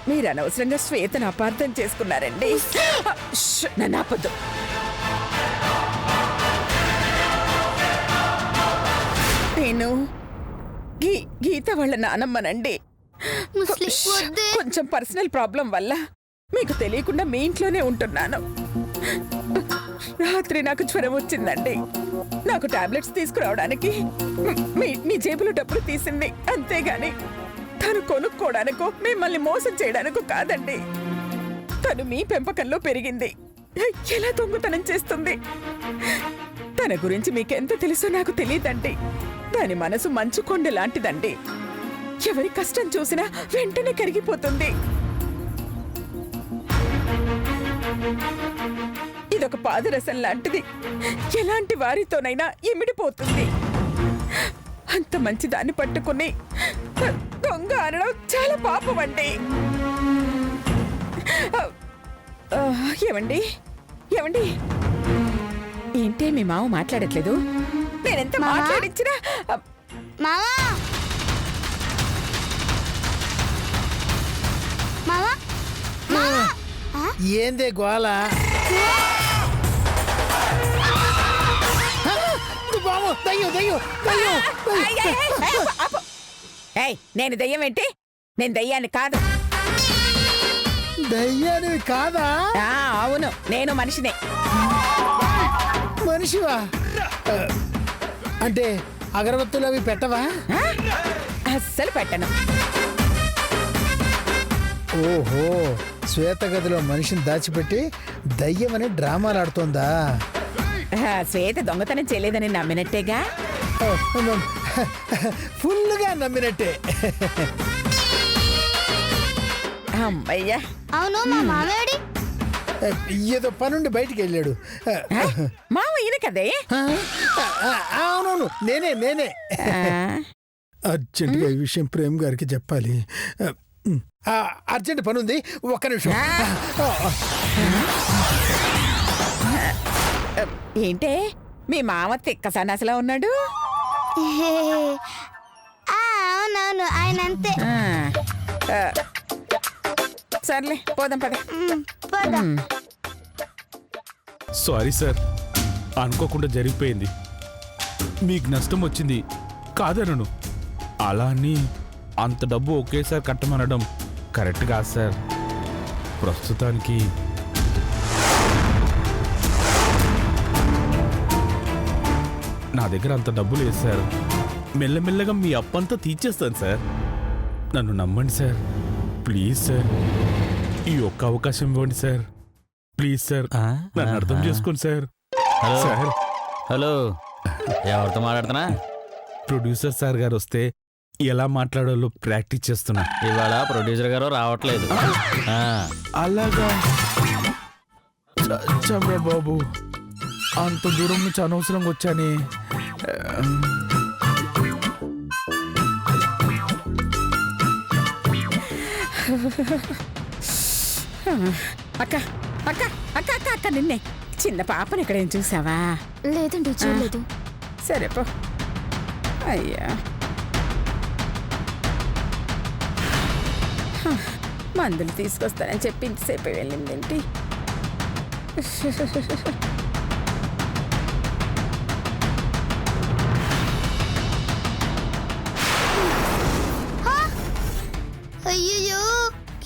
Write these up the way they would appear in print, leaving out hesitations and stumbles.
మీరు అనవసరంగా శ్వేతను అపార్థం చేసుకున్నారండి. నన్ను ఆపొద్దు. నేను గీత వాళ్ళ నానమ్మనండి. కొంచెం పర్సనల్ ప్రాబ్లం వల్ల మీకు తెలియకుండా మీ ఇంట్లోనే ఉంటున్నాను. రాత్రి నాకు జ్వరం వచ్చిందండి. నాకు టాబ్లెట్స్ తీసుకురావడానికి మీ జేబులో డబ్బులు తీసింది, అంతేగాని తను కొనుక్కోవడానికో మిమ్మల్ని మోసం చేయడానికో కాదండి. తను మీ పెంపకంలో పెరిగింది. ఎలా దొంగతనం చేస్తుంది? తన గురించి మీకెంత తెలుసో నాకు తెలియదండి. దాని మనసు మంచు కొండ లాంటిదండి. ఎవరి కష్టం చూసినా వెంటనే కరిగిపోతుంది. ఇదొక పాదరసం లాంటిది. ఎలాంటి వారితోనైనా ఇమిడిపోతుంది. అంత మంచి దాన్ని పట్టుకుని దొంగ అనడం చాలా పాపం అండి. ఏమండి ఏమండి ఏంటి మీ మావ మాట్లాడట్లేదు? నేనెంత మాట్లాడించినా ఏందే గోళ? నేను దయ్యం ఏంటి? నేను దయ్యాన్ని కాదు. దయ్యానివి కాదా? అవును, నేను మనిషినే. మనిషివా? అంటే అగరబత్తులు అవి పెట్టవా? అస్సలు పెట్టను. ఓహో, శ్వేత గదిలో మనిషిని దాచిపెట్టి దయ్యమని డ్రామాలు ఆడుతోందా? శ్వేత దొంగతనం చేయలేదని నమ్మినట్టేగా? ఫుల్గా నమ్మినట్టే. అమ్మయ్యా. అవును, మా మామయ్యడి ఏదో పనుండి బయటికి వెళ్ళాడు. మావయ్యనే కదే? అవునవును, నేనే. అర్జెంటుగా ఈ విషయం ప్రేమ్ గారికి చెప్పాలి. అర్జెంట్ పనుంది, ఒక్క నిమిషం. ఏంటే మీ మామ తిక్క సన్నాసిలా ఉన్నాడు? అవునవును, ఆయన అంతే. సర్లే, పోదాం పద. సారీ సార్, అనుకోకుండా జరిగిపోయింది. మీకు నష్టం వచ్చింది కాదనను. అలా అని అంత డబ్బు ఒకేసారి కట్టమనడం కరెక్ట్ కాదు సార్. ప్రస్తుతానికి నా దగ్గర అంత డబ్బు లేదు సార్. మెల్లమెల్లగా మీ అప్పంతా తీర్చేస్తాను సార్. నన్ను నమ్మండి సార్, ప్లీజ్ సార్. ఈ ఒక్క అవకాశం ఇవ్వండి సార్, ప్లీజ్ సార్. నన్ను అర్థం చేసుకోండి సార్. సార్, హలో, ఎవరితో మాట్లాడుతున్నా? ప్రొడ్యూసర్ సార్ గారు వస్తే ఎలా మాట్లాడాలో ప్రాక్టీస్ చేస్తున్నా. ఇవాళ ప్రొడ్యూసర్ గారు రావట్లేదు. అలాగా చంద్ర బాబు, అంత దూరం నుంచి అనవసరంగా వచ్చాని. అక్క అక్క అక్క అక్క అక్క నిన్నే చిన్న పాపని ఎక్కడేం చూసావా? లేదండి, చూడలేదు. సరే పో. అయ్యా, మందులు తీసుకొస్తానని చెప్పి ఇంతసేపు వెళ్ళిందేంటి? అయ్యో,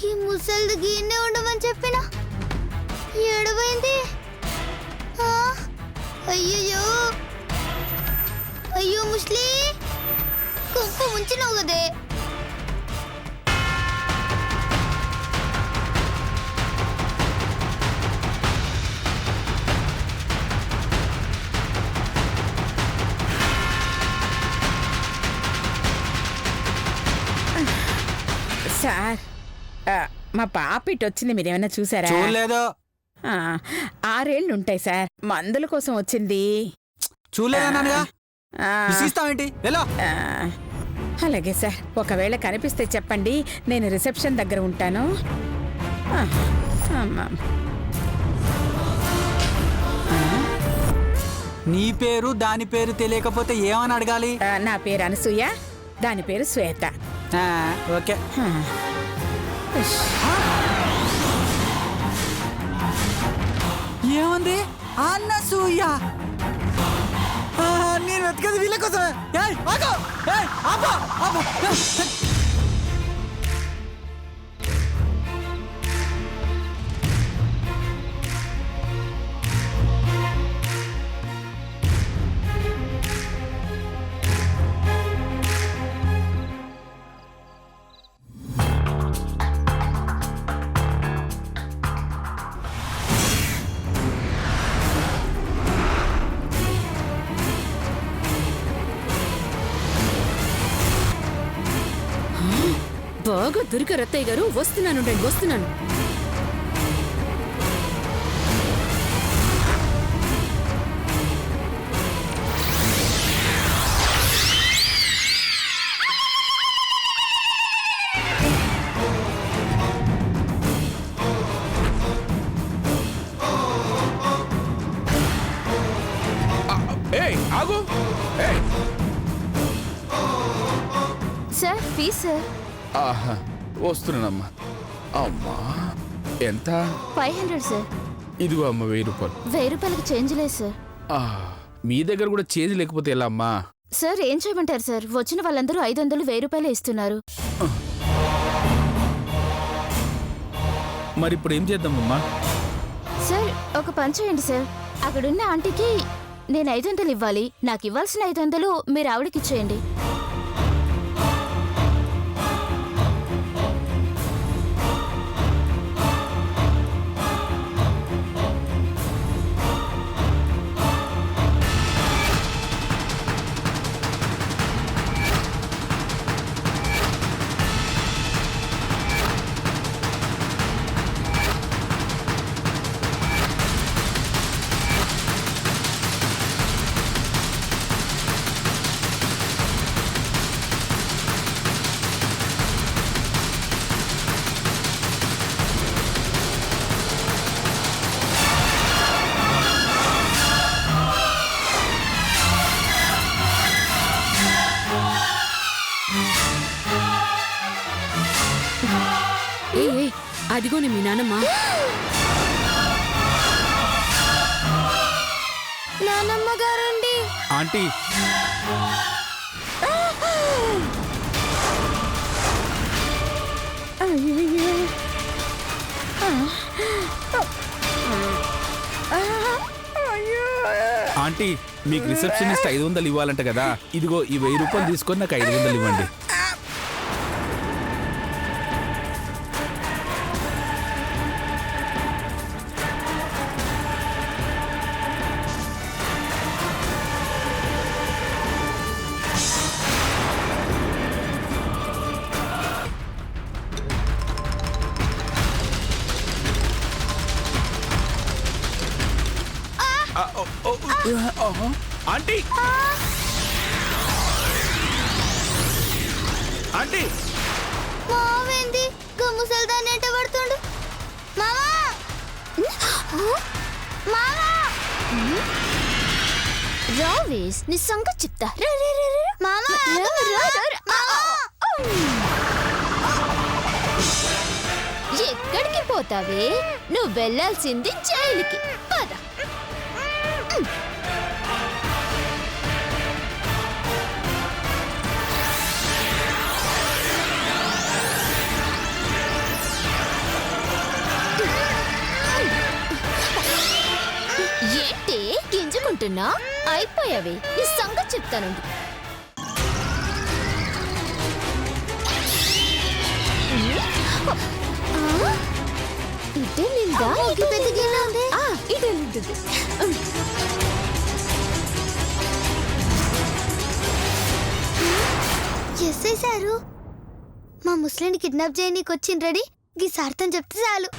ఈ ముసలిది గీనే ఉండమని చెప్పినా ఏడవైంది. అయ్యో అయ్యో, ముస్లి కుంకు ముంచినావు కదే. సార్, మా పాప ఇటు వచ్చింది, మీరేమైనా చూసారా? చూడలేదు. 6 ఏళ్ళు ఉంటాయి సార్. మందుల కోసం వచ్చింది. చూడలేదన్నానుగా, విసిస్తావేంటి? ఎలా? అలాగే సార్, ఒకవేళ కనిపిస్తే చెప్పండి, నేను రిసెప్షన్ దగ్గర ఉంటాను. నీ పేరు దాని పేరు తెలియకపోతే ఏమని అడగాలి? నా పేరు అనసూయ, దాని పేరు శ్వేత. ఓకే. ఏముంది అన్నసూయ నేను వెతకది వీళ్ళ కోసమే. ఏయ్, ఆగు! ఏయ్, ఆపు! ఆపు! బాగా దొరికారు అత్తయ్య గారు. వస్తున్నాను. ఏయ్ ఆగు. ఏయ్ సార్ ఫీజ్ సార్ ఆహా వస్తున్నానమ్మా. అమ్మా ఎంత? 500 సార్. ఇదిగో అమ్మ 1000 రూపాయలు. 1000 రూపాయలకి చేంజ్ లేదు సార్. మీ దగ్గర కూడా చేంజ్ లేకపోతే ఎలా అమ్మా? సార్ ఏం చేయమంటారు సార్? వచ్చిన వాళ్ళందరూ 500 1000 రూపాయలే ఇస్తున్నారు. మరి ఇప్పుడు ఏం చేద్దామమ్మా? సార్ ఒక పని చేయండి సార్. అక్కడున్న ఆంటీకి నేను 500 ఇవ్వాలి. నాకు ఇవ్వాల్సిన 500 మీరు ఆవిడకి ఇచ్చేయండి. ఏ అదిగోని మీ నానమ్మ. నానమ్మ గారండి. ఆంటీ అయ్యయ్యో. అయ్యో. ఆంటీ మీకు రిసెప్షనిస్ట్ 500 ఇవ్వాలంట కదా. ఇదిగో ఈ 1000 రూపాయలు తీసుకొని నాకు 500 ఇవ్వండి. ఆంటీ ఆంటీ మావేంది గమ్ముసల్దాన్ని ఎంట పడుతుండు. మామా మామా రావేస్ నీ సంగతి చెప్తా. మామా ఎక్కడికి పోతావే? నువ్వు వెళ్ళాల్సింది జైలుకి. పద. ఏంటి గింజుకుంటున్నా? అయిపోయావే. నీ సంగతి చెప్తానండి. ఇదే నిందా పెద్ద గిన్నె ఉంది. ఇదే నిండుది. ఎస్ఐ సారు మా ముస్లింని కిడ్నాప్ చేయనీకి వచ్చిండ్రని గీ సార్థం చెప్తే చాలు.